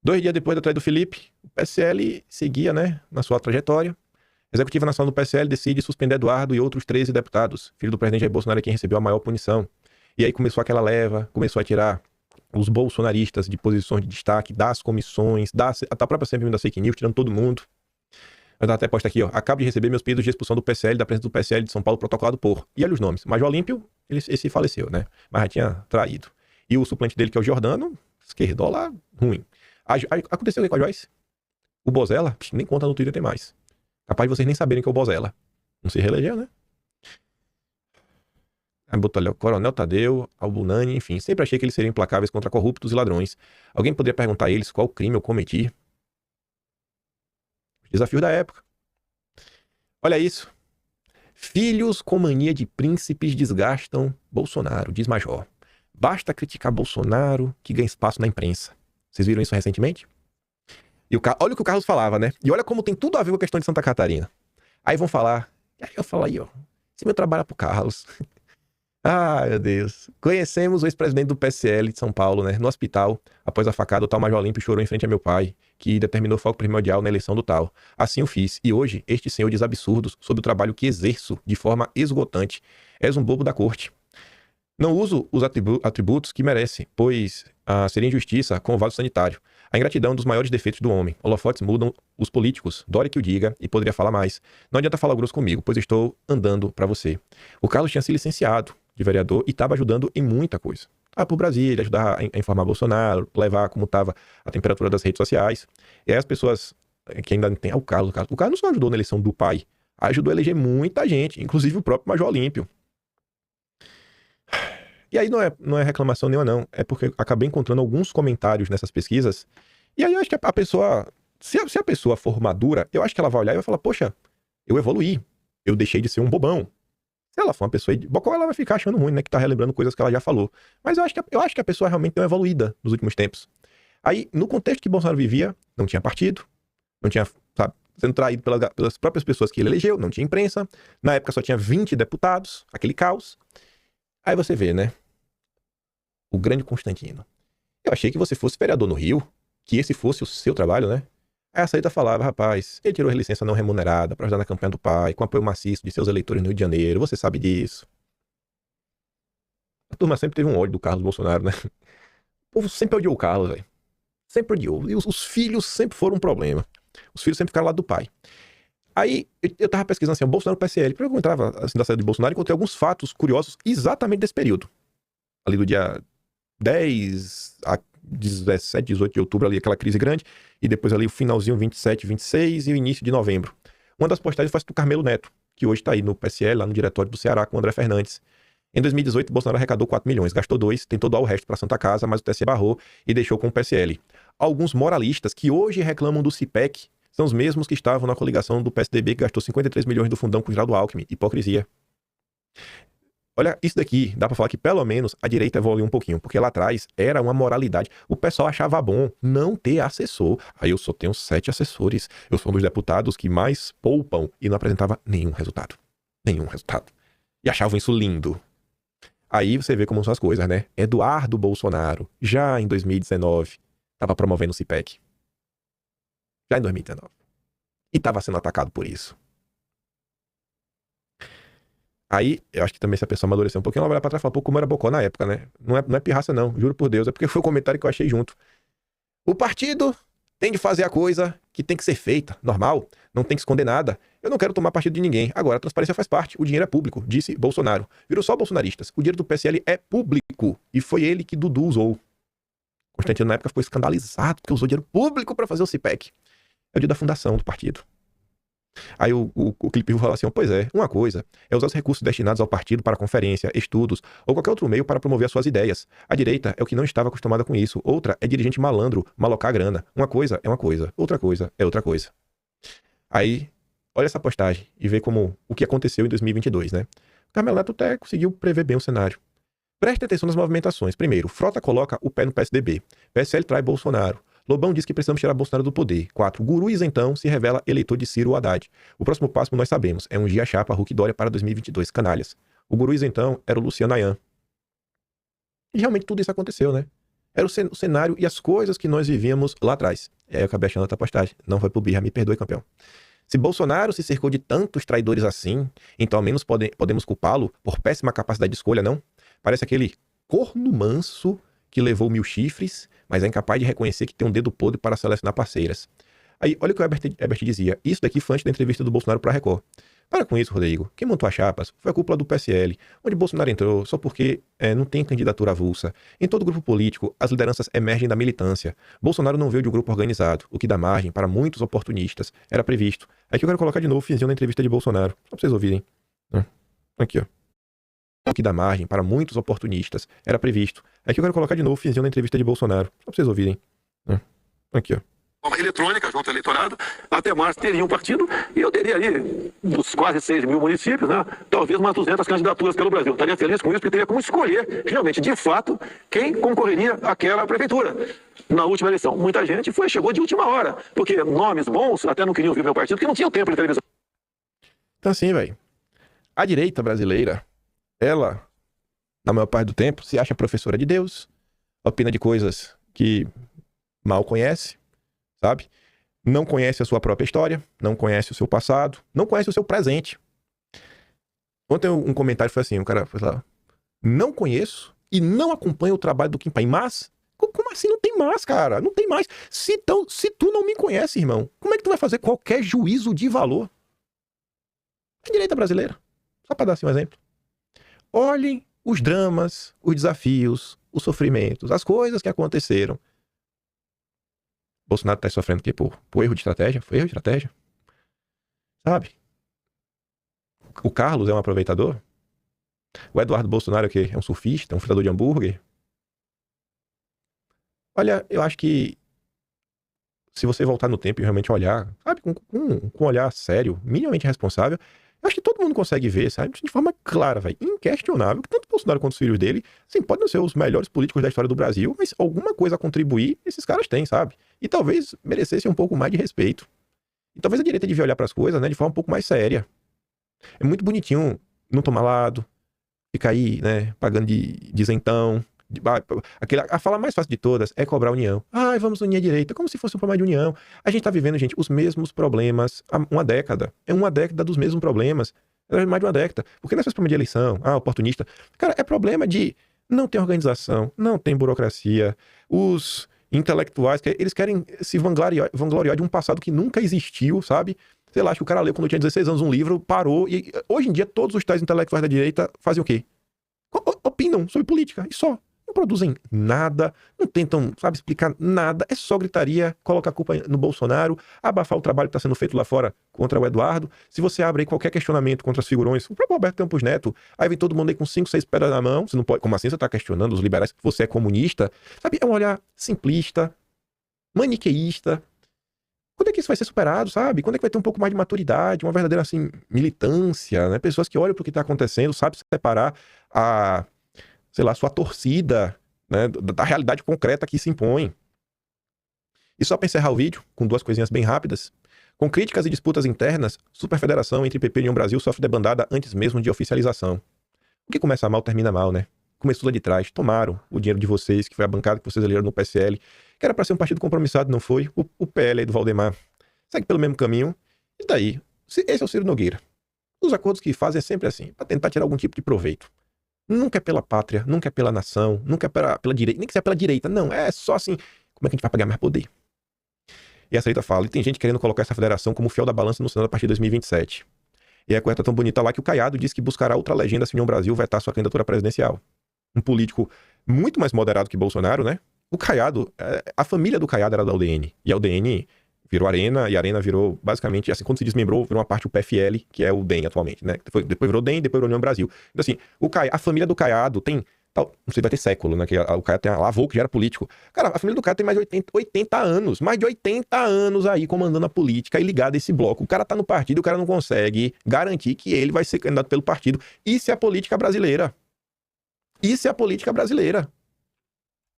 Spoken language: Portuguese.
2 dias depois da traída do Felipe, o PSL seguia, né, na sua trajetória. A Executiva Nacional do PSL decide suspender Eduardo e outros 13 deputados. Filho do presidente Jair Bolsonaro é quem recebeu a maior punição. E aí começou aquela leva, começou a tirar os bolsonaristas de posições de destaque, das comissões, da própria CPMI da fake news, tirando todo mundo. Mas até posta aqui, ó. Acabo de receber meus pedidos de expulsão do PSL, da presença do PSL de São Paulo, protocolado por... E olha os nomes. Major Olímpio, esse faleceu, né? Mas já tinha traído. E o suplente dele, que é o Giordano, esquerdola, ruim. Aconteceu o que com a Joyce? O Bozella, nem conta no Twitter tem mais. Capaz de vocês nem saberem que é o Bozella. Não se reelegeu, né? Aí botou ali o Coronel Tadeu, Albunani, enfim. Sempre achei que eles seriam implacáveis contra corruptos e ladrões. Alguém poderia perguntar a eles qual crime eu cometi? Desafio da época. Olha isso. Filhos com mania de príncipes desgastam Bolsonaro, diz Major. Basta criticar Bolsonaro que ganha espaço na imprensa. Vocês viram isso recentemente? E olha o que o Carlos falava, né? E olha como tem tudo a ver com a questão de Santa Catarina. Aí vão falar... Aí eu falo aí, ó. Esse meu trabalho é pro Carlos. Ai, meu Deus. Conhecemos o ex-presidente do PSL de São Paulo, né? No hospital, após a facada, o tal Major Olímpio chorou em frente a meu pai, que determinou foco primordial na eleição do tal. Assim o fiz. E hoje, este senhor diz absurdos sobre o trabalho que exerço de forma esgotante. És um bobo da corte. Não uso os atributos que merece, pois seria injustiça com o vaso sanitário. A ingratidão é um dos maiores defeitos do homem. Holofotes mudam os políticos. Dória que o diga e poderia falar mais. Não adianta falar grosso comigo, pois estou andando para você. O Carlos tinha se licenciado de vereador e estava ajudando em muita coisa. Por Brasília, ajudar a informar Bolsonaro, levar como estava a temperatura das redes sociais. E aí as pessoas que ainda tem... O Carlos não só ajudou na eleição do pai, ajudou a eleger muita gente, inclusive o próprio Major Olímpio. E aí não é reclamação nenhuma, não. É porque acabei encontrando alguns comentários nessas pesquisas. E aí eu acho que a pessoa... Se a pessoa for madura, eu acho que ela vai olhar e vai falar, poxa, eu evoluí. Eu deixei de ser um bobão. Se ela for uma pessoa bocó, ela vai ficar achando ruim, né? Que tá relembrando coisas que ela já falou. Mas eu acho que a pessoa realmente deu uma evoluída nos últimos tempos. Aí, no contexto que Bolsonaro vivia, não tinha partido. Não tinha, sabe, sendo traído pelas próprias pessoas que ele elegeu. Não tinha imprensa. Na época só tinha 20 deputados. Aquele caos. Aí você vê, né? O grande Constantino. Eu achei que você fosse vereador no Rio, que esse fosse o seu trabalho, né? Aí a Sarita falava, rapaz, ele tirou a licença não remunerada para ajudar na campanha do pai, com apoio maciço de seus eleitores no Rio de Janeiro, você sabe disso. A turma sempre teve um ódio do Carlos Bolsonaro, né? O povo sempre odiou o Carlos, velho. Sempre odiou. E os filhos sempre foram um problema. Os filhos sempre ficaram lá do pai. Aí eu tava pesquisando assim, o Bolsonaro PSL. Quando eu entrava assim, da saída de Bolsonaro, encontrei alguns fatos curiosos exatamente desse período. Ali do dia 10 a 17, 18 de outubro, ali aquela crise grande, e depois ali o finalzinho 27, 26 e o início de novembro. Uma das postagens foi do Carmelo Neto, que hoje tá aí no PSL, lá no diretório do Ceará, com o André Fernandes. Em 2018, Bolsonaro arrecadou 4 milhões, gastou 2, tentou doar o resto para Santa Casa, mas o TSE barrou e deixou com o PSL. Alguns moralistas que hoje reclamam do CIPEC são os mesmos que estavam na coligação do PSDB, que gastou 53 milhões do fundão com o Geraldo Alckmin. Hipocrisia. Olha, isso daqui, dá pra falar que pelo menos a direita evoluiu um pouquinho, porque lá atrás era uma moralidade. O pessoal achava bom não ter assessor. Aí eu só tenho 7 assessores. Eu sou um dos deputados que mais poupam e não apresentava nenhum resultado. Nenhum resultado. E achavam isso lindo. Aí você vê como são as coisas, né? Eduardo Bolsonaro, já em 2019, estava promovendo o CIPEC. Já em 2019. E estava sendo atacado por isso. Aí, eu acho que também se a pessoa amadurecer um pouquinho, ela vai olhar pra trás e falar, pô, como era bocó na época, né? Não é pirraça não, juro por Deus, é porque foi o comentário que eu achei junto. O partido tem de fazer a coisa que tem que ser feita, normal, não tem que esconder nada. Eu não quero tomar partido de ninguém. Agora, a transparência faz parte, o dinheiro é público, disse Bolsonaro. Viram só bolsonaristas, o dinheiro do PSL é público, e foi ele que Dudu usou. Constantino na época ficou escandalizado, porque usou dinheiro público pra fazer o CIPEC. É o dia da fundação do partido. Aí o Clipe fala assim, pois é, uma coisa é usar os recursos destinados ao partido para conferência, estudos ou qualquer outro meio para promover as suas ideias. A direita é o que não estava acostumada com isso. Outra é dirigente malandro, malocar a grana. Uma coisa é uma coisa, outra coisa é outra coisa. Aí, olha essa postagem e vê como o que aconteceu em 2022, né? O Carmelo Neto até conseguiu prever bem o cenário. Preste atenção nas movimentações. Primeiro, Frota coloca o pé no PSDB. PSL trai Bolsonaro. Lobão diz que precisamos tirar Bolsonaro do poder. 4. Guru isentão se revela eleitor de Ciro Haddad. O próximo passo nós sabemos. É ungir a chapa Huck Dória para 2022. Canalhas. O guru isentão era o Luciano Ayan. E realmente tudo isso aconteceu, né? Era o cenário e as coisas que nós vivíamos lá atrás. E aí eu acabei achando outra postagem. Não foi por birra, me perdoe, campeão. Se Bolsonaro se cercou de tantos traidores assim, então ao menos podemos culpá-lo por péssima capacidade de escolha, não? Parece aquele corno manso que levou 1000 chifres, mas é incapaz de reconhecer que tem um dedo podre para selecionar parceiras. Aí, olha o que o Herbert dizia. Isso daqui foi antes da entrevista do Bolsonaro para a Record. Para com isso, Rodrigo. Quem montou as chapas foi a cúpula do PSL, onde Bolsonaro entrou só porque não tem candidatura avulsa. Em todo grupo político, as lideranças emergem da militância. Bolsonaro não veio de um grupo organizado, o que dá margem para muitos oportunistas. Era previsto. Aqui eu quero colocar de novo o finzinho da entrevista de Bolsonaro, só para vocês ouvirem. Aqui, ó. O que dá margem para muitos oportunistas. Era previsto. Aqui eu quero colocar de novo o finzinho da entrevista de Bolsonaro, só para vocês ouvirem. Aqui, ó. Forma eletrônica junto ao eleitorado, até março teria um partido e eu teria ali, dos quase 6.000 municípios, né, talvez umas 200 candidaturas pelo Brasil. Estaria feliz com isso, porque teria como escolher, realmente, de fato, quem concorreria àquela prefeitura. Na última eleição, muita gente chegou de última hora, porque nomes bons até não queriam vir meu partido, porque não tinham tempo de televisão. Então assim, velho, a direita brasileira, ela, na maior parte do tempo, se acha professora de Deus, opina de coisas que mal conhece, sabe? Não conhece a sua própria história, não conhece o seu passado, não conhece o seu presente. Ontem um comentário foi assim, um cara foi lá, não conheço e não acompanho o trabalho do Kim Paim, mas, como assim não tem mais, cara? Não tem mais. Se tu não me conhece, irmão, como é que tu vai fazer qualquer juízo de valor? A direita brasileira, só para dar assim um exemplo. Olhem os dramas, os desafios, os sofrimentos, as coisas que aconteceram. Bolsonaro tá sofrendo o quê? Por erro de estratégia? Foi erro de estratégia? Sabe? O Carlos é um aproveitador? O Eduardo Bolsonaro é o quê? É um surfista? Um fritador de hambúrguer? Olha, eu acho que se você voltar no tempo e realmente olhar, sabe? Com um olhar sério, minimamente responsável, eu acho que todo mundo consegue ver, sabe? De forma clara, velho, inquestionável, que tanto Bolsonaro quanto os filhos dele, sim, podem não ser os melhores políticos da história do Brasil, mas alguma coisa a contribuir, esses caras têm, sabe? E talvez merecessem um pouco mais de respeito. E talvez a direita devia olhar para as coisas, né, de forma um pouco mais séria. É muito bonitinho não tomar lado, ficar aí, né, pagando de isentão. A fala mais fácil de todas é cobrar união. Ai, vamos unir a direita, como se fosse um problema de união. A gente tá vivendo, gente, os mesmos problemas há uma década. É uma década dos mesmos problemas. É mais de uma década. Porque não é só problema de eleição, oportunista. Cara, é problema de não ter organização, não tem burocracia. Os intelectuais, eles querem se vangloriar de um passado que nunca existiu, sabe? Sei lá, acho que o cara leu quando tinha 16 anos um livro, parou, e hoje em dia todos os tais intelectuais da direita fazem o quê? Opinam sobre política, e só. Não produzem nada, não tentam, sabe, explicar nada, é só gritaria, colocar a culpa no Bolsonaro, abafar o trabalho que está sendo feito lá fora contra o Eduardo. Se você abre aí qualquer questionamento contra os figurões, o próprio Roberto Campos Neto, aí vem todo mundo aí com 5, 6 pedras na mão, você não pode, como assim você está questionando os liberais, você é comunista, sabe, é um olhar simplista, maniqueísta. Quando é que isso vai ser superado, sabe? Quando é que vai ter um pouco mais de maturidade, uma verdadeira, assim, militância, né? Pessoas que olham para o que está acontecendo, sabem separar sei lá, sua torcida, né, da realidade concreta que se impõe. E só para encerrar o vídeo, com 2 coisinhas bem rápidas, com críticas e disputas internas, superfederação entre PP e União Brasil sofre debandada antes mesmo de oficialização. O que começa mal termina mal, né? Começou lá de trás, tomaram o dinheiro de vocês, que foi a bancada que vocês elegeram no PSL, que era para ser um partido compromissado, não foi? O PL aí do Valdemar segue pelo mesmo caminho. E daí? Esse é o Ciro Nogueira. Os acordos que fazem é sempre assim, para tentar tirar algum tipo de proveito. Nunca é pela pátria, nunca é pela nação, nunca é pela direita, nem que seja pela direita, não, é só assim, como é que a gente vai pagar mais poder? E a Sarita fala, e tem gente querendo colocar essa federação como fiel da balança no Senado a partir de 2027. E a coisa tá tão bonita lá que o Caiado disse que buscará outra legenda se a União Brasil vetar sua candidatura presidencial. Um político muito mais moderado que Bolsonaro, né? O Caiado, a família do Caiado era da UDN, e a UDN virou Arena, e a Arena virou, basicamente, assim, quando se desmembrou, virou uma parte do PFL, que é o DEM atualmente, né? Depois virou DEM, depois virou União Brasil. Então, assim, a família do Caiado tem, não sei, vai ter século, né? Que o Caiado tem avô que já era político. Cara, a família do Caiado tem mais de 80 anos, mais de 80 anos aí comandando a política e ligado a esse bloco. O cara tá no partido, o cara não consegue garantir que ele vai ser candidato pelo partido. Isso é a política brasileira. Isso é a política brasileira.